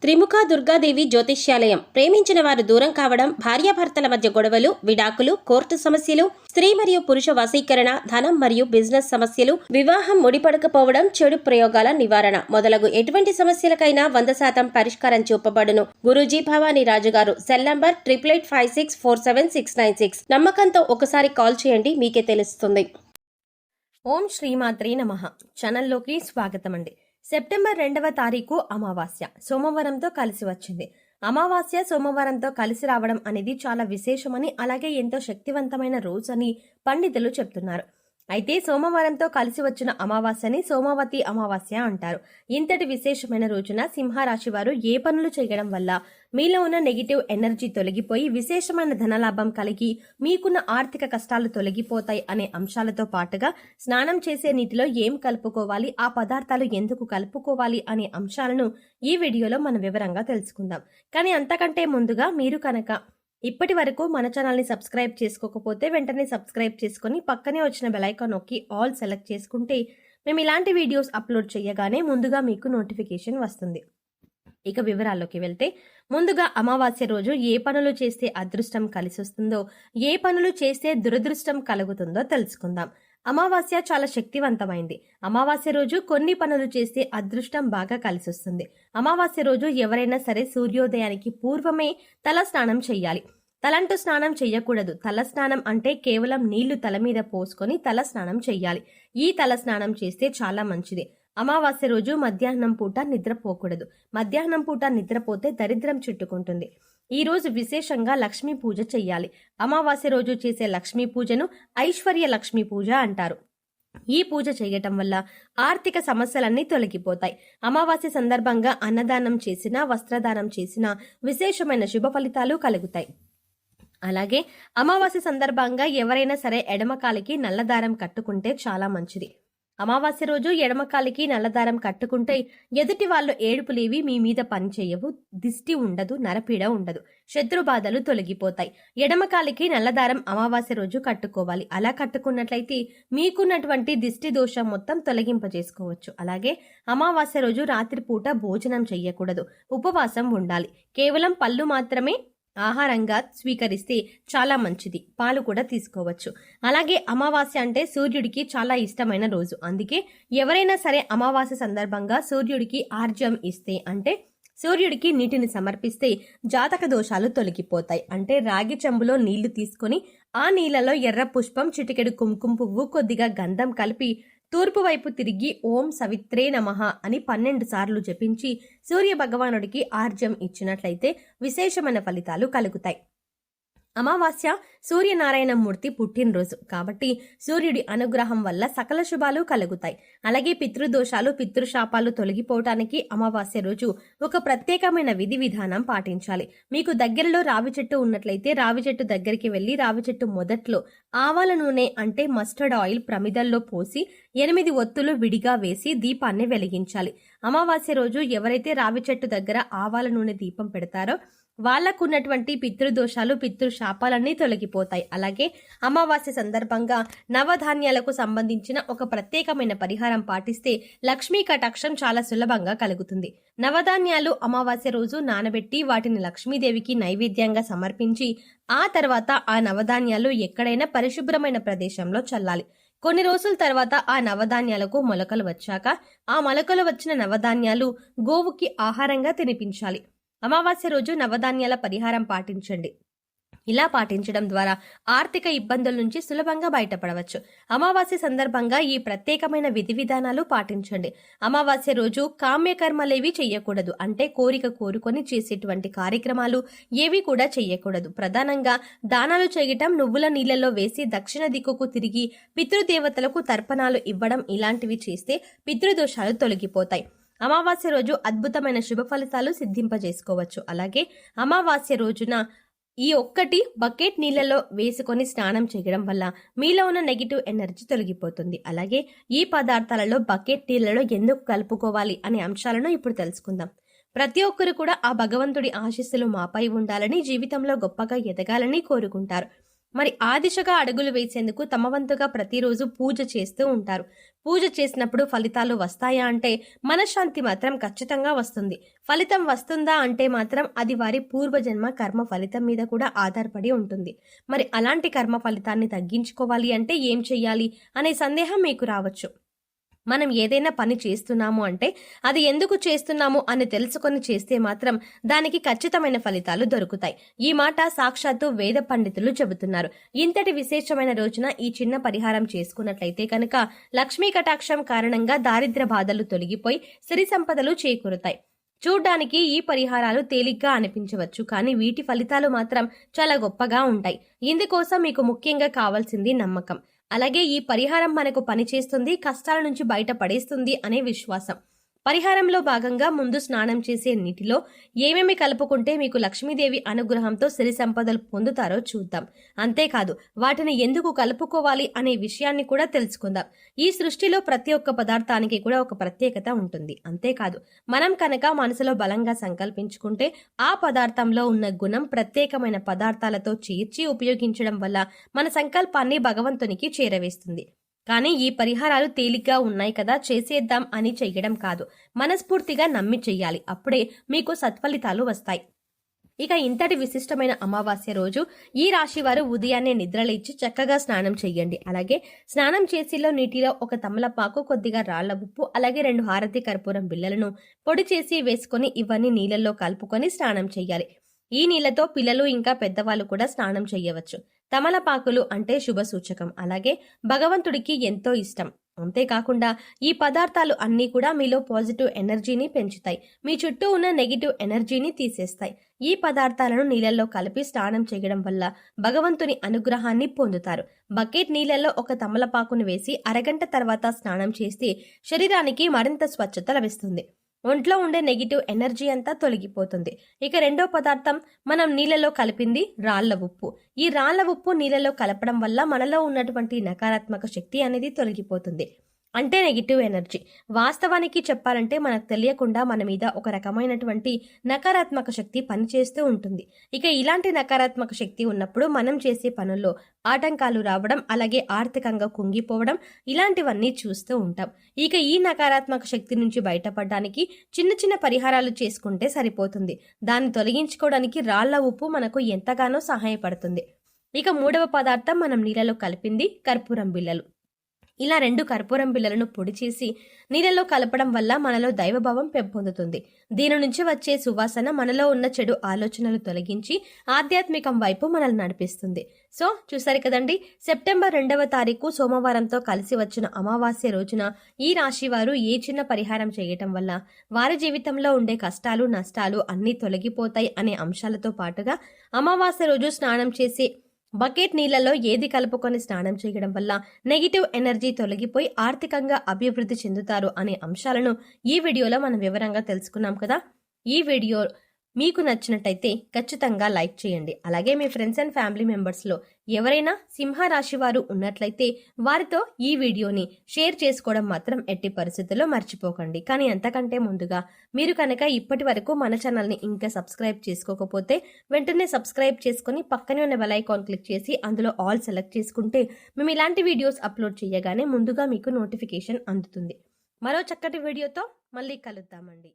త్రిముఖ దుర్గాదేవి జ్యోతిష్యాలయం. ప్రేమించిన వారు దూరం కావడం, భార్యాభర్తల మధ్య గొడవలు, విడాకులు, కోర్టు సమస్యలు, స్త్రీ మరియు పురుష వశీకరణ, ధనం మరియు బిజినెస్ సమస్యలు, వివాహం ముడిపడకపోవడం, చెడు ప్రయోగాల నివారణ మొదలగు ఎటువంటి సమస్యలకైనా 100% పరిష్కారం చూపబడును. గురూజీ భవానీ రాజు గారు. Cell number 8856479696. నమ్మకంతో ఒకసారి కాల్ చేయండి, మీకే తెలుస్తుంది. ఓం శ్రీమాత్రే నమః. ఛానల్లోకి స్వాగతం అండి. సెప్టెంబర్ 2వ తారీఖు అమావాస్య సోమవారంతో కలిసి వచ్చింది. అమావాస్య సోమవారంతో కలిసి రావడం అనేది చాలా విశేషమని, అలాగే ఎంతో శక్తివంతమైన రోజు అని పండితులు చెప్తున్నారు. అయితే సోమవారంతో కలిసి వచ్చిన అమావాస్యని సోమవతి అమావాస్య అంటారు. ఇంతటి విశేషమైన రోజున సింహరాశి వారు ఏ పనులు చేయడం వల్ల మీలో ఉన్న నెగిటివ్ ఎనర్జీ తొలగిపోయి విశేషమైన ధనలాభం కలిగి మీకున్న ఆర్థిక కష్టాలు తొలగిపోతాయి అనే అంశాలతో పాటుగా స్నానం చేసే నీటిలో ఏం కలుపుకోవాలి, ఆ పదార్థాలు ఎందుకు కలుపుకోవాలి అనే అంశాలను ఈ వీడియోలో మనం వివరంగా తెలుసుకుందాం. కానీ అంతకంటే ముందుగా మీరు కనుక ఇప్పటి వరకు మన ఛానల్ని సబ్స్క్రైబ్ చేసుకోకపోతే వెంటనే సబ్స్క్రైబ్ చేసుకుని పక్కనే వచ్చిన బెల్ ఐకాన్ నొక్కి ఆల్ సెలెక్ట్ చేసుకుంటే మేము ఇలాంటి వీడియోస్ అప్లోడ్ చేయగానే ముందుగా మీకు నోటిఫికేషన్ వస్తుంది. ఇక వివరాల్లోకి వెళ్తే, ముందుగా అమావాస్య రోజు ఏ పనులు చేస్తే అదృష్టం కలిసి వస్తుందో, ఏ పనులు చేస్తే దురదృష్టం కలుగుతుందో తెలుసుకుందాం. అమావాస్య చాలా శక్తివంతమైంది. అమావాస్య రోజు కొన్ని పనులు చేస్తే అదృష్టం బాగా కలిసొస్తుంది. అమావాస్య రోజు ఎవరైనా సరే సూర్యోదయానికి పూర్వమే తల స్నానం చెయ్యాలి. తలంటూ స్నానం చెయ్యకూడదు. తల స్నానం అంటే కేవలం నీళ్లు తల మీద పోసుకొని తల స్నానం చెయ్యాలి. ఈ తల స్నానం చేస్తే చాలా మంచిది. అమావాస్య రోజు మధ్యాహ్నం పూట నిద్రపోకూడదు. మధ్యాహ్నం పూట నిద్రపోతే దరిద్రం చుట్టుకుంటుంది. ఈ రోజు విశేషంగా లక్ష్మీ పూజ చెయ్యాలి. అమావాస్య రోజు చేసే లక్ష్మీ పూజను ఐశ్వర్య లక్ష్మీ పూజ అంటారు. ఈ పూజ చేయటం వల్ల ఆర్థిక సమస్యలన్నీ తొలగిపోతాయి. అమావాస్య సందర్భంగా అన్నదానం చేసినా, వస్త్రదానం చేసినా విశేషమైన శుభ ఫలితాలు కలుగుతాయి. అలాగే అమావాస్య సందర్భంగా ఎవరైనా సరే ఎడమకాలికి నల్లదారం కట్టుకుంటే చాలా మంచిది. అమావాస్య రోజు ఎడమకాలికి నల్లదారం కట్టుకుంటే ఎదుటి వాళ్ళు ఏడుపులేవి మీ మీద పనిచేయవు, దిష్టి ఉండదు, నరపీడ ఉండదు, శత్రు బాధలు తొలగిపోతాయి. ఎడమకాలికి నల్లదారం అమావాస్య రోజు కట్టుకోవాలి. అలా కట్టుకున్నట్లయితే మీకున్నటువంటి దిష్టి దోషం మొత్తం తొలగింపజేసుకోవచ్చు. అలాగే అమావాస్య రోజు రాత్రిపూట భోజనం చెయ్యకూడదు, ఉపవాసం ఉండాలి. కేవలం పళ్ళు మాత్రమే ఆహారంగా స్వీకరిస్తే చాలా మంచిది. పాలు కూడా తీసుకోవచ్చు. అలాగే అమావాస్య అంటే సూర్యుడికి చాలా ఇష్టమైన రోజు. అందుకే ఎవరైనా సరే అమావాస్య సందర్భంగా సూర్యుడికి ఆర్జ్యం ఇస్తే, అంటే సూర్యుడికి నీటిని సమర్పిస్తే జాతక దోషాలు తొలగిపోతాయి. అంటే రాగి చెంబులో నీళ్లు తీసుకుని ఆ నీళ్లలో ఎర్ర పుష్పం, చిటికెడు కుంకుమ పువ్వు, కొద్దిగా గంధం కలిపి తూర్పు వైపు తిరిగి ఓం సవిత్రే నమః అని 12 సార్లు జపించి సూర్య భగవానుడికి ఆర్జ్యం ఇచ్చినట్లయితే విశేషమైన ఫలితాలు కలుగుతాయి. అమావాస్య సూర్యనారాయణ మూర్తి పుట్టినరోజు కాబట్టి సూర్యుడి అనుగ్రహం వల్ల సకల శుభాలు కలుగుతాయి. అలాగే పితృదోషాలు, పితృశాపాలు తొలగిపోవటానికి అమావాస్య రోజు ఒక ప్రత్యేకమైన విధి విధానం పాటించాలి. మీకు దగ్గరలో రావి చెట్టు ఉన్నట్లయితే రావి చెట్టు దగ్గరికి వెళ్లి రావి చెట్టు మొదట్లో ఆవాల నూనె అంటే మస్టర్డ్ ఆయిల్ ప్రమిదల్లో పోసి 8 ఒత్తులు విడిగా వేసి దీపాన్ని వెలిగించాలి. అమావాస్య రోజు ఎవరైతే రావి చెట్టు దగ్గర ఆవాల నూనె దీపం పెడతారో వాళ్లకున్నటువంటి పితృదోషాలు, పితృశాపాలన్నీ తొలగిపోతాయి. అలాగే అమావాస్య సందర్భంగా నవధాన్యాలకు సంబంధించిన ఒక ప్రత్యేకమైన పరిహారం పాటిస్తే లక్ష్మీ కటాక్షం చాలా సులభంగా కలుగుతుంది. నవధాన్యాలు అమావాస్య రోజు నానబెట్టి వాటిని లక్ష్మీదేవికి నైవేద్యంగా సమర్పించి ఆ తర్వాత ఆ నవధాన్యాలు ఎక్కడైనా పరిశుభ్రమైన ప్రదేశంలో చల్లాలి. కొన్ని రోజుల తర్వాత ఆ నవధాన్యాలకు మొలకలు వచ్చాక ఆ మొలకలు వచ్చిన నవధాన్యాలు గోవుకి ఆహారంగా తినిపించాలి. అమావాస్య రోజు నవధాన్యాల పరిహారం పాటించండి. ఇలా పాటించడం ద్వారా ఆర్థిక ఇబ్బందుల నుంచి సులభంగా బయటపడవచ్చు. అమావాస్య సందర్భంగా ఈ ప్రత్యేకమైన విధి విధానాలు పాటించండి. అమావాస్య రోజు కామ్యకర్మలేవి చెయ్యకూడదు. అంటే కోరిక కోరుకొని చేసేటువంటి కార్యక్రమాలు ఏవి కూడా చెయ్యకూడదు. ప్రధానంగా దానాలు చేయటం, నువ్వుల నీళ్లలో వేసి దక్షిణ దిక్కుకు తిరిగి పితృదేవతలకు తర్పణాలు ఇవ్వడం ఇలాంటివి చేస్తే పితృదోషాలు తొలగిపోతాయి. అమావాస్య రోజు అద్భుతమైన శుభ ఫలితాలు సిద్ధింపజేసుకోవచ్చు. అలాగే అమావాస్య రోజున ఈ ఒక్కటి బకెట్ నీళ్లలో వేసుకొని స్నానం చేయడం వల్ల మీలో ఉన్న నెగిటివ్ ఎనర్జీ తొలగిపోతుంది. అలాగే ఈ పదార్థాలలో బకెట్ నీళ్లలో ఎందుకు కలుపుకోవాలి అనే అంశాలను ఇప్పుడు తెలుసుకుందాం. ప్రతి ఒక్కరు కూడా ఆ భగవంతుడి ఆశీస్సులు మాపై ఉండాలని, జీవితంలో గొప్పగా ఎదగాలని కోరుకుంటారు. మరి ఆ దిశగా అడుగులు వేసేందుకు తమ వంతుగా ప్రతిరోజు పూజ చేస్తూ ఉంటారు. పూజ చేసినప్పుడు ఫలితాలు వస్తాయా అంటే మనశ్శాంతి మాత్రం ఖచ్చితంగా వస్తుంది. ఫలితం వస్తుందా అంటే మాత్రం అది వారి పూర్వజన్మ కర్మ ఫలితం మీద కూడా ఆధారపడి ఉంటుంది. మరి అలాంటి కర్మ ఫలితాన్ని తగ్గించుకోవాలి అంటే ఏం చెయ్యాలి అనే సందేహం మీకు రావచ్చు. మనం ఏదైనా పని చేస్తున్నాము అంటే అది ఎందుకు చేస్తున్నాము అని తెలుసుకొని చేస్తే మాత్రం దానికి ఖచ్చితమైన ఫలితాలు దొరుకుతాయి. ఈ మాట సాక్షాత్తు వేద పండితులు చెబుతున్నారు. ఇంతటి విశేషమైన రోజున ఈ చిన్న పరిహారం చేసుకున్నట్లయితే కనుక లక్ష్మీ కటాక్షం కారణంగా దారిద్ర్య బాధలు తొలగిపోయి సిరి సంపదలు చేకూరుతాయి. చూడ్డానికి ఈ పరిహారాలు తేలిగ్గా అనిపించవచ్చు, కానీ వీటి ఫలితాలు మాత్రం చాలా గొప్పగా ఉంటాయి. ఇందుకోసం మీకు ముఖ్యంగా కావాల్సింది నమ్మకం. అలాగే ఈ పరిహారం మనకు పనిచేస్తుంది, కష్టాల నుంచి బయటపడేస్తుంది అనే విశ్వాసం. పరిహారంలో భాగంగా ముందు స్నానం చేసే నీటిలో ఏమేమి కలుపుకుంటే మీకు లక్ష్మీదేవి అనుగ్రహంతో సిరి సంపదలు పొందుతారో చూద్దాం. అంతేకాదు వాటిని ఎందుకు కలుపుకోవాలి అనే విషయాన్ని కూడా తెలుసుకుందాం. ఈ సృష్టిలో ప్రతి ఒక్క పదార్థానికి కూడా ఒక ప్రత్యేకత ఉంటుంది. అంతేకాదు మనం కనుక మనసులో బలంగా సంకల్పించుకుంటే ఆ పదార్థంలో ఉన్న గుణం ప్రత్యేకమైన పదార్థాలతో చేర్చి ఉపయోగించడం వల్ల మన సంకల్పాన్ని భగవంతునికి చేరవేస్తుంది. కానీ ఈ పరిహారాలు తేలిగ్గా ఉన్నాయి కదా చేసేద్దాం అని చెయ్యడం కాదు, మనస్ఫూర్తిగా నమ్మి చెయ్యాలి. అప్పుడే మీకు సత్ఫలితాలు వస్తాయి. ఇక ఇంతటి విశిష్టమైన అమావాస్య రోజు ఈ రాశి వారు ఉదయాన్నే నిద్రలేచి చక్కగా స్నానం చెయ్యండి. అలాగే స్నానం చేసిలో నీటిలో ఒక తమలపాకు, కొద్దిగా రాళ్ల ఉప్పు, అలాగే 2 హారతి కర్పూరం బిళ్ళలను పొడి చేసి వేసుకొని ఇవన్నీ నీళ్ళల్లో కలుపుకొని స్నానం చెయ్యాలి. ఈ నీళ్లతో పిల్లలు ఇంకా పెద్దవాళ్ళు కూడా స్నానం చెయ్యవచ్చు. తమలపాకులు అంటే శుభ సూచకం, అలాగే భగవంతుడికి ఎంతో ఇష్టం. అంతేకాకుండా ఈ పదార్థాలు అన్నీ కూడా మీలో పాజిటివ్ ఎనర్జీని పెంచుతాయి, మీ చుట్టూ ఉన్న నెగిటివ్ ఎనర్జీని తీసేస్తాయి. ఈ పదార్థాలను నీళ్ళల్లో కలిపి స్నానం చేయడం వల్ల భగవంతుని అనుగ్రహాన్ని పొందుతారు. బకెట్ నీళ్ళల్లో ఒక తమలపాకును వేసి అరగంట తర్వాత స్నానం చేస్తే శరీరానికి మరింత స్వచ్ఛత లభిస్తుంది. ఒంట్లో ఉండే నెగిటివ్ ఎనర్జీ అంతా తొలగిపోతుంది. ఇక రెండో పదార్థం మనం నీళ్ళలో కలిపింది రాళ్ల ఉప్పు. ఈ రాళ్ల ఉప్పు నీళ్ళలో కలపడం వల్ల మనలో ఉన్నటువంటి నకారాత్మక శక్తి అనేది తొలగిపోతుంది, అంటే నెగిటివ్ ఎనర్జీ. వాస్తవానికి చెప్పాలంటే మనకు తెలియకుండా మన మీద ఒక రకమైనటువంటి నకారాత్మక శక్తి పనిచేస్తూ ఉంటుంది. ఇక ఇలాంటి నకారాత్మక శక్తి ఉన్నప్పుడు మనం చేసే పనుల్లో ఆటంకాలు రావడం, అలాగే ఆర్థికంగా కుంగిపోవడం ఇలాంటివన్నీ చూస్తూ ఉంటాం. ఇక ఈ నకారాత్మక శక్తి నుంచి బయటపడడానికి చిన్న చిన్న పరిహారాలు చేసుకుంటే సరిపోతుంది. దాన్ని తొలగించుకోవడానికి రాళ్ల ఉప్పు మనకు ఎంతగానో సహాయపడుతుంది. ఇక మూడవ పదార్థం మనం నీళ్ళలో కలిపింది కర్పూరం బిళ్ళలు. ఇలా 2 కర్పూరం బిళ్ళలను పొడి చేసి నీళ్ళలో కలపడం వల్ల మనలో దైవభావం పెంపొందుతుంది. దీని నుంచి వచ్చే సువాసన మనలో ఉన్న చెడు ఆలోచనలు తొలగించి ఆధ్యాత్మికం వైపు మనల్ని నడిపిస్తుంది. సో చూసారు కదండి, సెప్టెంబర్ 2వ తారీఖు సోమవారంతో కలిసి వచ్చిన అమావాస్య రోజున ఈ రాశి వారు ఏ చిన్న పరిహారం చేయటం వల్ల వారి జీవితంలో ఉండే కష్టాలు నష్టాలు అన్నీ తొలగిపోతాయి అనే అంశాలతో పాటుగా అమావాస్య రోజు స్నానం చేసి బకెట్ నీళ్లలో ఏది కలుపుకొని స్నానం చేయడం వల్ల నెగిటివ్ ఎనర్జీ తొలగిపోయి ఆర్థికంగా అభివృద్ధి చెందుతారు అనే అంశాలను ఈ వీడియోలో మనం వివరంగా తెలుసుకున్నాం కదా. ఈ వీడియో మీకు నచ్చినట్టయితే ఖచ్చితంగా లైక్ చేయండి. అలాగే మీ ఫ్రెండ్స్ అండ్ ఫ్యామిలీ మెంబర్స్లో ఎవరైనా సింహరాశి వారు ఉన్నట్లయితే వారితో ఈ వీడియోని షేర్ చేసుకోవడం మాత్రం ఎట్టి పరిస్థితుల్లో మర్చిపోకండి. కానీ అంతకంటే ముందుగా మీరు కనుక ఇప్పటి వరకు మన ఛానల్ని ఇంకా సబ్స్క్రైబ్ చేసుకోకపోతే వెంటనే సబ్స్క్రైబ్ చేసుకొని పక్కనే ఉన్న బెల్ ఐకాన్ క్లిక్ చేసి అందులో ఆల్ సెలెక్ట్ చేసుకుంటే మేము ఇలాంటి వీడియోస్ అప్లోడ్ చేయగానే ముందుగా మీకు నోటిఫికేషన్ అందుతుంది. మరో చక్కటి వీడియోతో మళ్ళీ కలుద్దామండి.